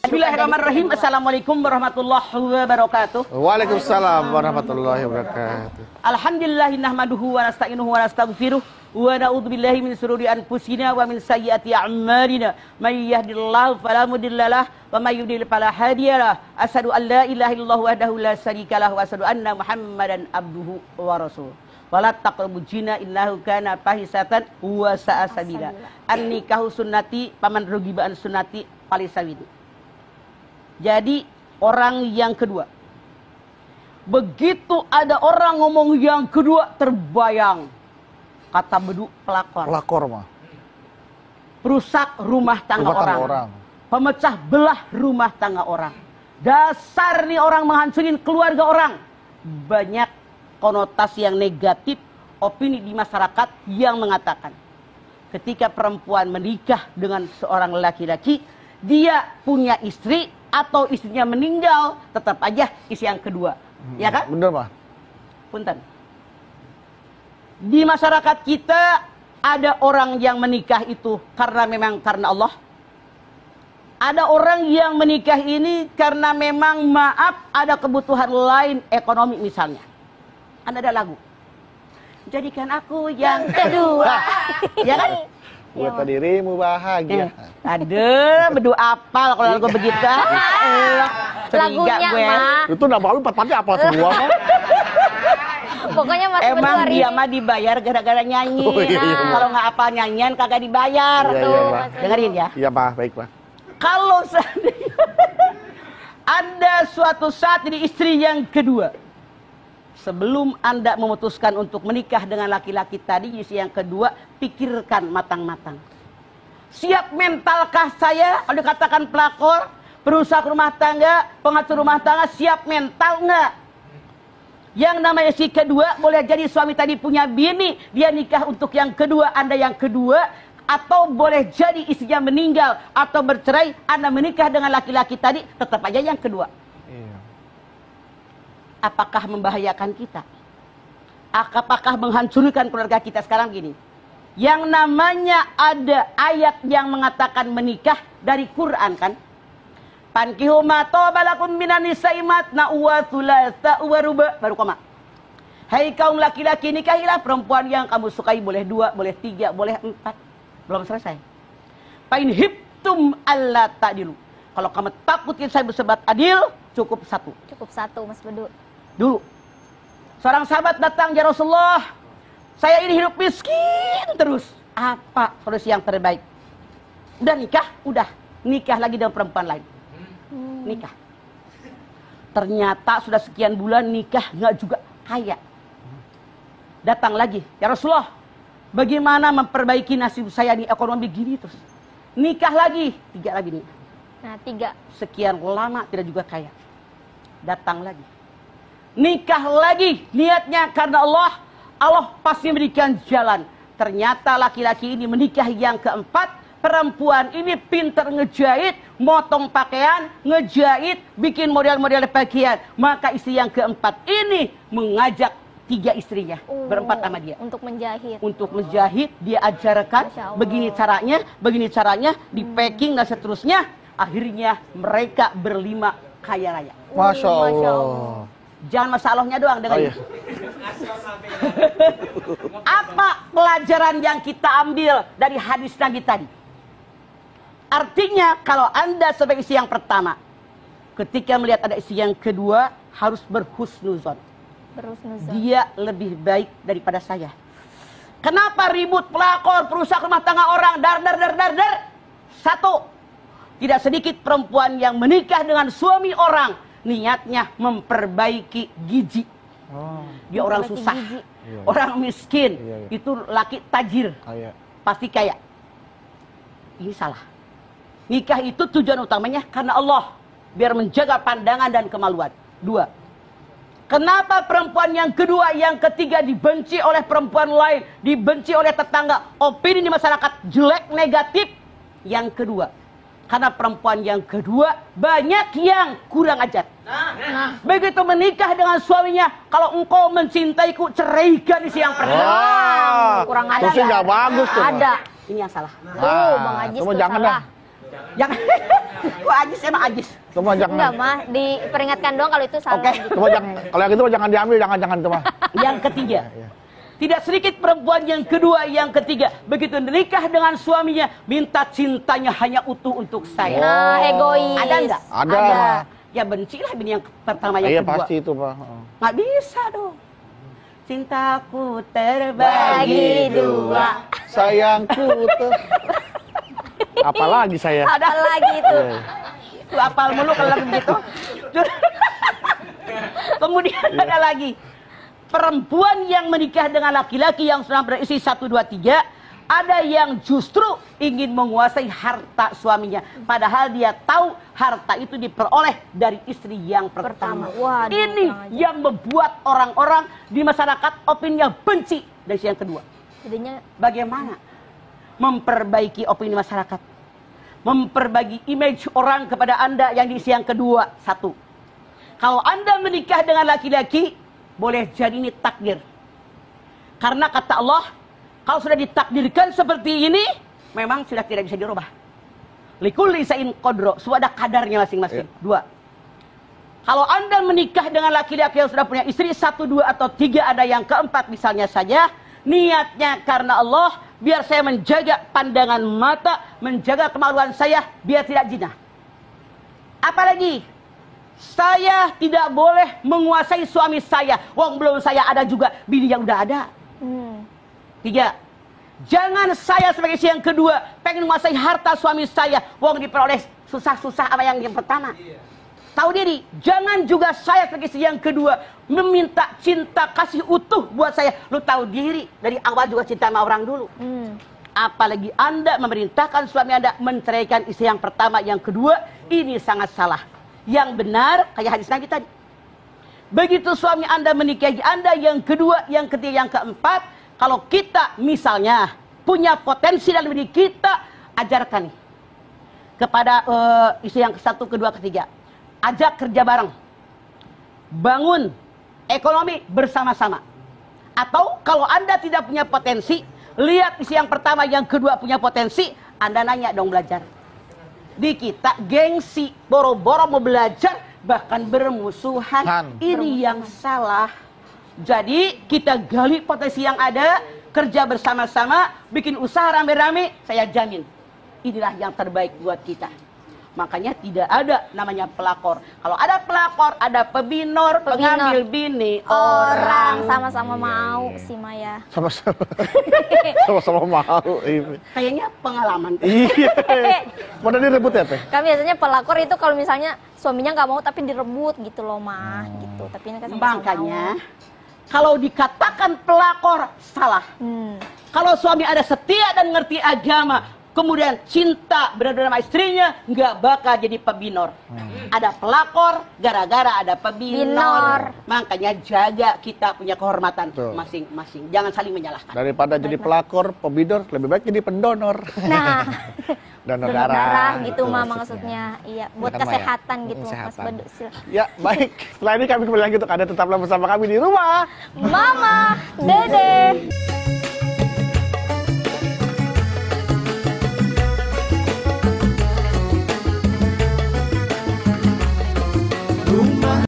Bismillahirrahmanirrahim. Assalamualaikum warahmatullahi wabarakatuh. Waalaikumsalam warahmatullahi wabarakatuh. Alhamdulillah nahmaduhu wa nasta'inuhu wa nastaghfiruh wa na'udzubillahi min shururi anfusina wa min sayyiati a'malina. May yahdihillahu fala mudhillalah wa may yudhlil fala hadiyalah. Asyhadu an la ilaha illallah wahdahu la syarikalah wa asyhadu anna Muhammadan abduhu wa rasuluh. Wala taqrabu zina innahu kana fahisatan wa sa'a sabila. An-nikahu sunnati paman rugibaan sunnati palisawidi. Jadi orang yang kedua, begitu ada orang ngomong yang kedua terbayang kata bedu pelakor. Pelakor mah. Perusak rumah tangga orang. Pemecah belah rumah tangga orang. Dasar nih orang menghancurin keluarga orang. Banyak konotasi yang negatif, opini di masyarakat yang mengatakan ketika perempuan menikah dengan seorang laki-laki, dia punya istri atau istrinya meninggal, tetap aja istri yang kedua. Ya kan? Bener, Pak. Punten. Di masyarakat kita ada orang yang menikah itu memang karena Allah. Ada orang yang menikah ini karena memang maaf ada kebutuhan lain ekonomi misalnya. Ada lagu. Jadikan aku yang kedua. Ya kan? Buat dirimu bahagia. Ada bedu apal kalau lagu begitu. Lagunya mah. Itu nama lu empat-empatnya apal semua kok. Pokoknya Mas emang dia mah dibayar gara-gara nyanyi. Oh, iya. Kalau nggak apal nyanyian kagak dibayar. Iya, dengerin ya. Iya, Pak. Baik, Pak. Kalau seandainya ada suatu saat jadi istri yang kedua, sebelum Anda memutuskan untuk menikah dengan laki-laki tadi, istri yang kedua, pikirkan matang-matang. Siap mentalkah saya kalau dikatakan pelakor, perusak rumah tangga, pengacau rumah tangga, siap mental nggak? Yang namanya istri kedua, boleh jadi suami tadi punya bini, dia nikah untuk yang kedua, Anda yang kedua, atau boleh jadi istrinya meninggal atau bercerai, Anda menikah dengan laki-laki tadi, tetap aja yang kedua. Apakah membahayakan kita? Apakah menghancurkan keluarga kita sekarang gini? Yang namanya ada ayat yang mengatakan menikah dari Quran kan? Pankihu ma tobalakum minan nisa'i matna wa thulatha wa ruba' baru koma. Hai kaum laki-laki, nikahilah perempuan yang kamu sukai, boleh 2, boleh 3, boleh 4. Belum selesai. Fa in hibtum alla ta'dilu. Kalau kamu takutin saya bersebat adil, cukup 1. Cukup 1 Mas Bedu. Dulu, seorang sahabat datang, ya Rasulullah, saya ini hidup miskin terus. Apa solusi yang terbaik? Udah nikah? Udah. Nikah lagi dengan perempuan lain. Nikah. Ternyata sudah sekian bulan nikah, nggak juga kaya. Datang lagi, ya Rasulullah, bagaimana memperbaiki nasib saya nih, ekonomi gini terus. Nikah lagi, 3 lagi nih. Nah, 3. Sekian lama tidak juga kaya. Datang lagi. Nikah lagi, niatnya karena Allah, Allah pasti memberikan jalan. Ternyata laki-laki ini menikah yang keempat, perempuan ini pintar ngejahit, motong pakaian, ngejahit, bikin model-model pakaian. Maka istri yang keempat ini mengajak 3 istrinya berempat sama dia. Untuk menjahit. Untuk menjahit, dia ajarkan begini caranya, di packing dan seterusnya. Akhirnya mereka berlima kaya raya. Masya Allah. Jangan masalahnya doang dengan apa pelajaran yang kita ambil dari hadis Nabi tadi? Artinya kalau Anda sebagai istri yang pertama, ketika melihat ada istri yang kedua, harus berhusnuzon. Dia lebih baik daripada saya. Kenapa ribut, pelakor, perusak rumah tangga orang, dar. 1, tidak sedikit perempuan yang menikah dengan suami orang, niatnya memperbaiki gizi. Dia orang susah, orang miskin, itu laki tajir, pasti kaya. Ini salah. Nikah itu tujuan utamanya karena Allah, biar menjaga pandangan dan kemaluan. 2. Kenapa perempuan yang kedua, yang ketiga dibenci oleh perempuan lain, dibenci oleh tetangga, opini di masyarakat jelek, negatif? Yang kedua, karena perempuan yang kedua banyak yang kurang ajar. Begitu menikah dengan suaminya, kalau engkau mencintaiku, ceraikan istri yang pertama. Kurang ajar. Itu nggak bagus tuh. Ada. Ini yang salah. Bang Ajis tuh jangan salah. Jangan. Kok Ajis emang Ajis? Coba jangan. Enggak mah, diperingatkan doang kalau itu salah. Oke. Gitu. Coba jangan. Kalau yang itu jangan diambil, jangan coba. Yang ketiga. Tidak sedikit perempuan yang kedua, yang ketiga. Begitu menikah dengan suaminya, minta cintanya hanya utuh untuk saya. Nah, egois. Ada nggak? Ada. Ya bencilah bini yang pertama, yang Iya kedua. pasti itu Pak. Nggak bisa dong. Cintaku terbagi dua. Sayangku tuh. Apalagi saya. Ada lagi itu. Lu apal mulu kalau begitu. Kemudian ada lagi. Perempuan yang menikah dengan laki-laki yang sudah beristri 1, 2, 3. Ada yang justru ingin menguasai harta suaminya. Padahal dia tahu harta itu diperoleh dari istri yang pertama. Waduh, ini yang membuat orang-orang di masyarakat opininya benci dari istri yang kedua. Jadinya Bagaimana memperbaiki opini masyarakat? Memperbaiki image orang kepada Anda yang di istri yang kedua. 1. Kalau Anda menikah dengan laki-laki, boleh jadi ini takdir. Karena kata Allah, kalau sudah ditakdirkan seperti ini, memang sudah tidak bisa dirubah. Likulli shay'in qadra, sudah ada kadarnya masing-masing. 2. Kalau Anda menikah dengan laki-laki yang sudah punya istri 1, 2, atau 3, ada yang keempat misalnya saja, niatnya karena Allah, biar saya menjaga pandangan mata, menjaga kemaluan saya, biar tidak zina. Apalagi, saya tidak boleh menguasai suami saya. Wong belum saya ada juga, bini yang udah ada. 3. Jangan saya sebagai istri yang kedua pengen menguasai harta suami saya. Wong diperoleh susah-susah apa yang pertama. Tahu diri. Jangan juga saya sebagai istri yang kedua meminta cinta kasih utuh buat saya. Lu tahu diri. Dari awal juga cinta sama orang dulu. Apalagi Anda memerintahkan suami Anda menceraikan istri yang pertama, yang kedua. Ini sangat salah. Yang benar kayak hadis Nabi tadi. Begitu suami Anda menikahi Anda yang kedua, yang ketiga, yang keempat, kalau kita misalnya punya potensi dalam diri kita, ajarkan nih kepada istri yang ke-1, kedua, ketiga. Ajak kerja bareng. Bangun ekonomi bersama-sama. Atau kalau Anda tidak punya potensi, lihat istri yang pertama, yang kedua punya potensi, Anda nanya dong belajar. Di kita gengsi, boro-boro mau belajar, bahkan bermusuhan. Ini yang salah. Jadi kita gali potensi yang ada, kerja bersama-sama, bikin usaha rame-rame, saya jamin inilah yang terbaik buat kita. Makanya tidak ada namanya pelakor. Kalau ada pelakor, ada pebinor, pengambil bini orang. Sama-sama mau si Maya. Sama-sama mau. Kayaknya pengalaman. Iya. Pada direbut ya Teh? Kan biasanya pelakor itu kalau misalnya suaminya nggak mau tapi direbut gitu loh mah, gitu. Tapi ini kan sama-sama Makanya kalau dikatakan pelakor salah. Kalau suami ada setia dan ngerti agama, kemudian cinta benar-benar sama istrinya, nggak bakal jadi pebinor. Ada pelakor gara-gara ada pebinor. Makanya jaga kita punya kehormatan masing-masing. Jangan saling menyalahkan. Daripada jadi pelakor, pebinor, lebih baik jadi pendonor. Nah, donor darah gitu mah maksudnya. Iya, buat kesehatan gitu Mas Bedu. Ya, baik. Setelah ini kami kembali lagi untuk Anda tetaplah bersama kami di rumah Mama Dede.